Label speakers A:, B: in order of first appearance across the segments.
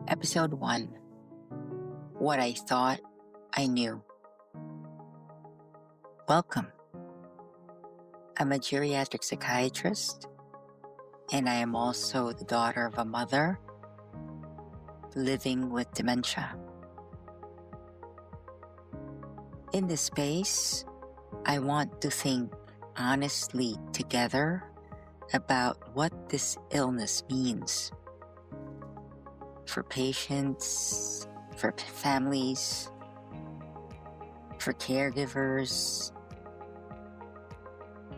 A: Episode 1: What I Thought I Knew. Welcome. I'm a geriatric psychiatrist, and I am also the daughter of a mother living with dementia. In this space, I want to think honestly together about what this illness means for patients, for families, for caregivers,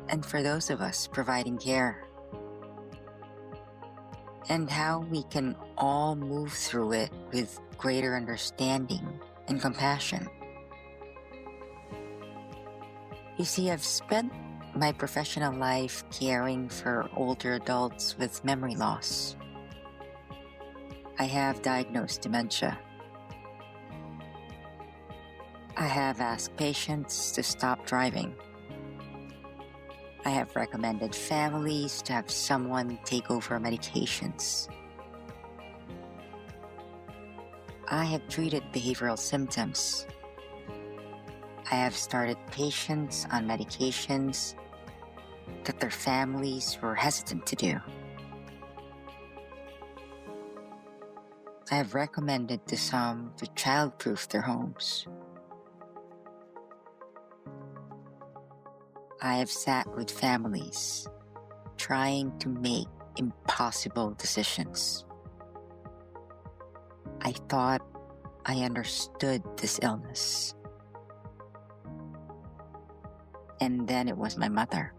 A: and for those of us providing care, and how we can all move through it with greater understanding and compassion. You see, I've spent my professional life caring for older adults with memory loss. I have diagnosed dementia. I have asked patients to stop driving. I have recommended families to have someone take over medications. I have treated behavioral symptoms. I have started patients on medications that their families were hesitant to do. I have recommended to some to childproof their homes. I have sat with families trying to make impossible decisions. I thought I understood this illness. And then it was my mother.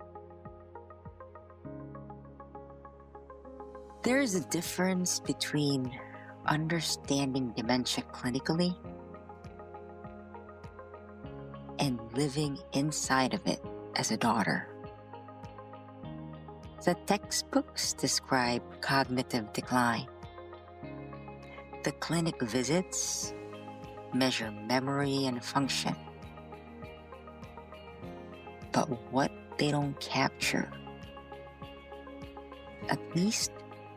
A: There is a difference between understanding dementia clinically and living inside of it as a daughter. The textbooks describe cognitive decline. The clinic visits measure memory and function. But what they don't capture, at least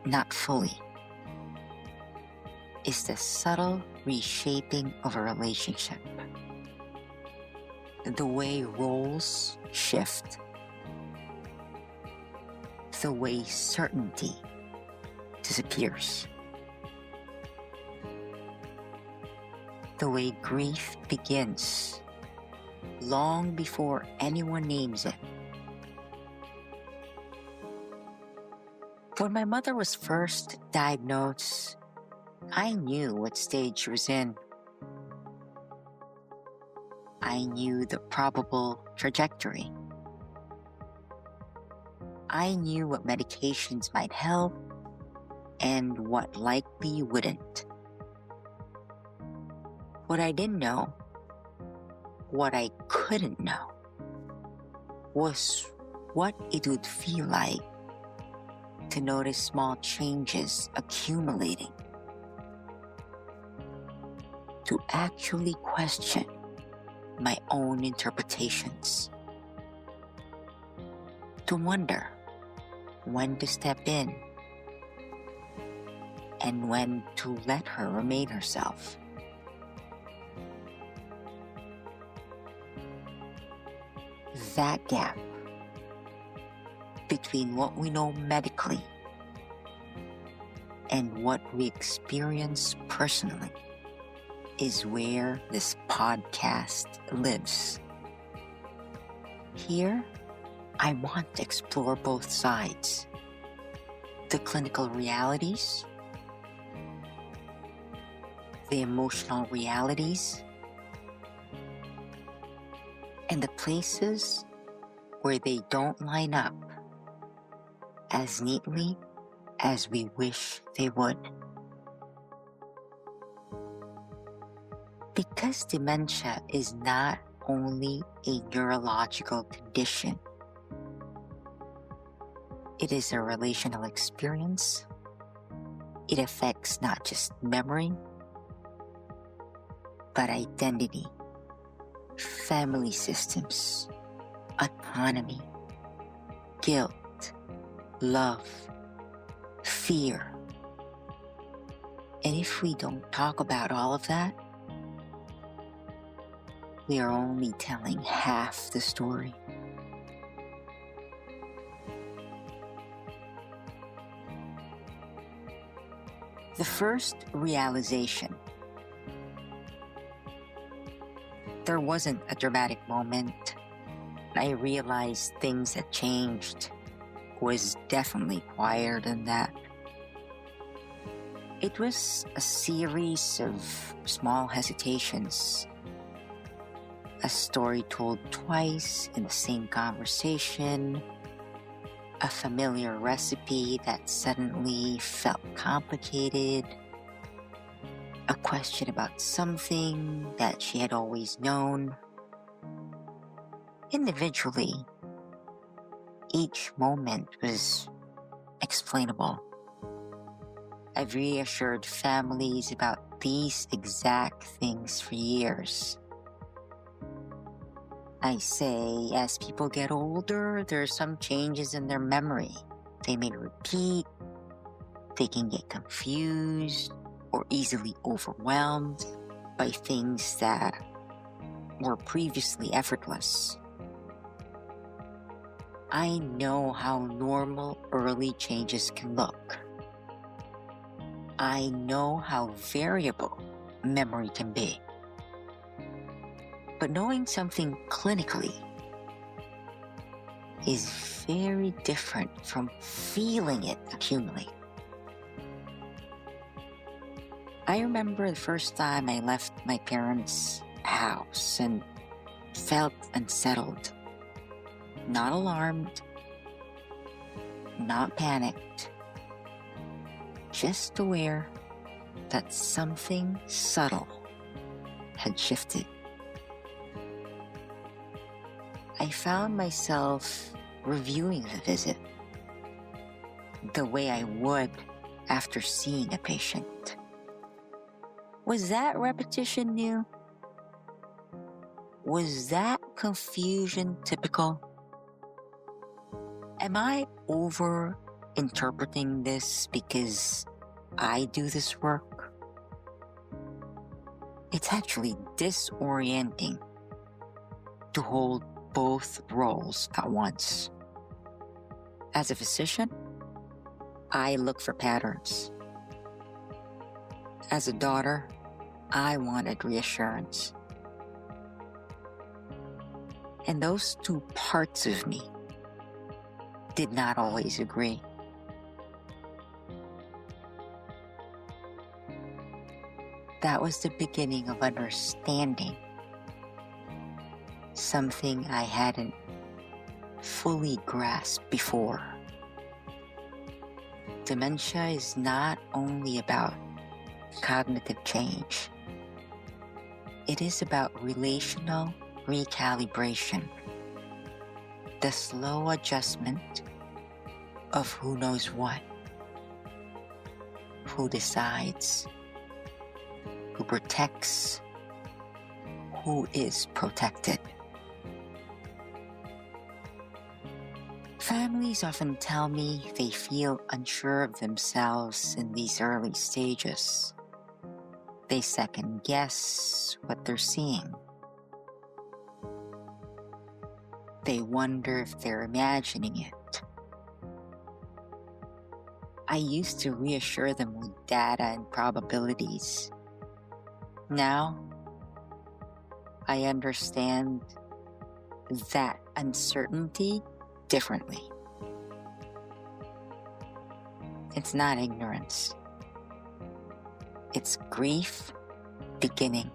A: not fully, is the subtle reshaping of a relationship. The way roles shift. The way certainty disappears. The way grief begins long before anyone names it. When my mother was first diagnosed, I knew what stage she was in. I knew the probable trajectory. I knew what medications might help and what likely wouldn't. What I didn't know, what I couldn't know, was what it would feel like to notice small changes accumulating, to actually question my own interpretations, to wonder when to step in and when to let her remain herself. That gap between what we know medically and what we experience personally is where this podcast lives. Here, I want to explore both sides: the clinical realities, the emotional realities, and the places where they don't line up as neatly as we wish they would. Because dementia is not only a neurological condition, it is a relational experience. It affects not just memory, but identity, family systems, autonomy, guilt, love, fear, And if we don't talk about all of that, we are only telling half the story. The first realization, there wasn't a dramatic moment. I realized things had changed, was definitely quieter than that. It was a series of small hesitations, a story told twice in the same conversation, a familiar recipe that suddenly felt complicated, a question about something that she had always known. Individually, each moment was explainable. I've reassured families about these exact things for years. I say, as people get older, there are some changes in their memory. They may repeat, they can get confused or easily overwhelmed by things that were previously effortless. I know how normal early changes can look. I know how variable memory can be. But knowing something clinically is very different from feeling it accumulate. I remember the first time I left my parents' house and felt unsettled, not alarmed, not panicked, just aware that something subtle had shifted. I found myself reviewing the visit the way I would after seeing a patient. Was that repetition new? Was that confusion typical? Am I over-interpreting this because I do this work? It's actually disorienting to hold both roles at once. As a physician, I look for patterns. As a daughter, I wanted reassurance. And those two parts of me did not always agree. That was the beginning of understanding something I hadn't fully grasped before. Dementia is not only about cognitive change. It is about relational recalibration, the slow adjustment of who knows what, who decides, who protects, who is protected. Families often tell me they feel unsure of themselves in these early stages. They second guess what they're seeing. They wonder if they're imagining it. I used to reassure them with data and probabilities. Now, I understand that uncertainty differently. It's not ignorance. It's grief beginning.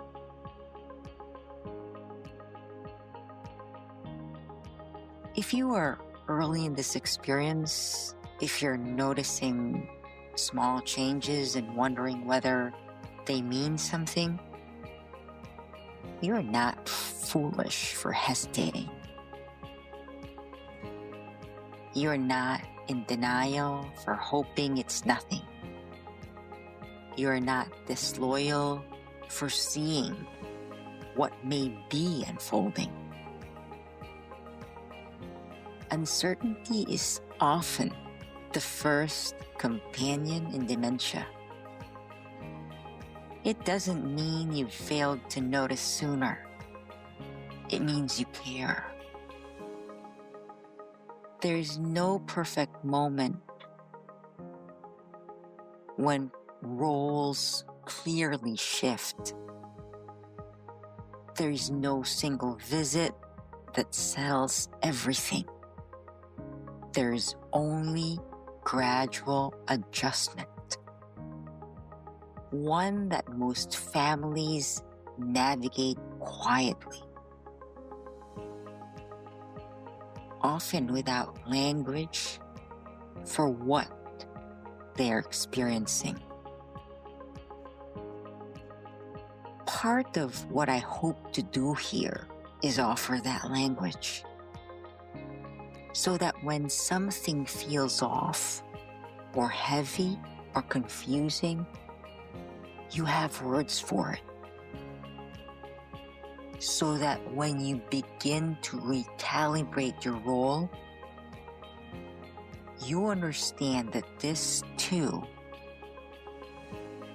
A: If you are early in this experience, if you're noticing small changes and wondering whether they mean something, you're not foolish for hesitating. You're not in denial for hoping it's nothing. You're not disloyal for seeing what may be unfolding. Uncertainty is often the first companion in dementia. it doesn't mean you failed to notice sooner. It means you care. There's no perfect moment when roles clearly shift. There's no single visit that settles everything. There's only gradual adjustment, one that most families navigate quietly, often without language for what they're experiencing. Part of what I hope to do here is offer that language, so that when something feels off, or heavy, or confusing, you have words for it. So that when you begin to recalibrate your role, you understand that this too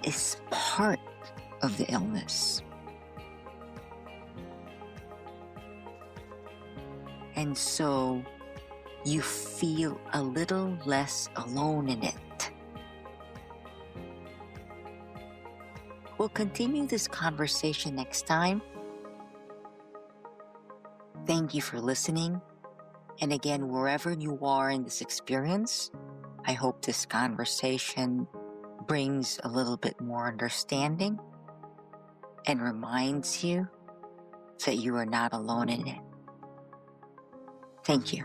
A: is part of the illness. And so you feel a little less alone in it. We'll continue this conversation next time. Thank you for listening. And again, wherever you are in this experience, I hope this conversation brings a little bit more understanding and reminds you that you are not alone in it. Thank you.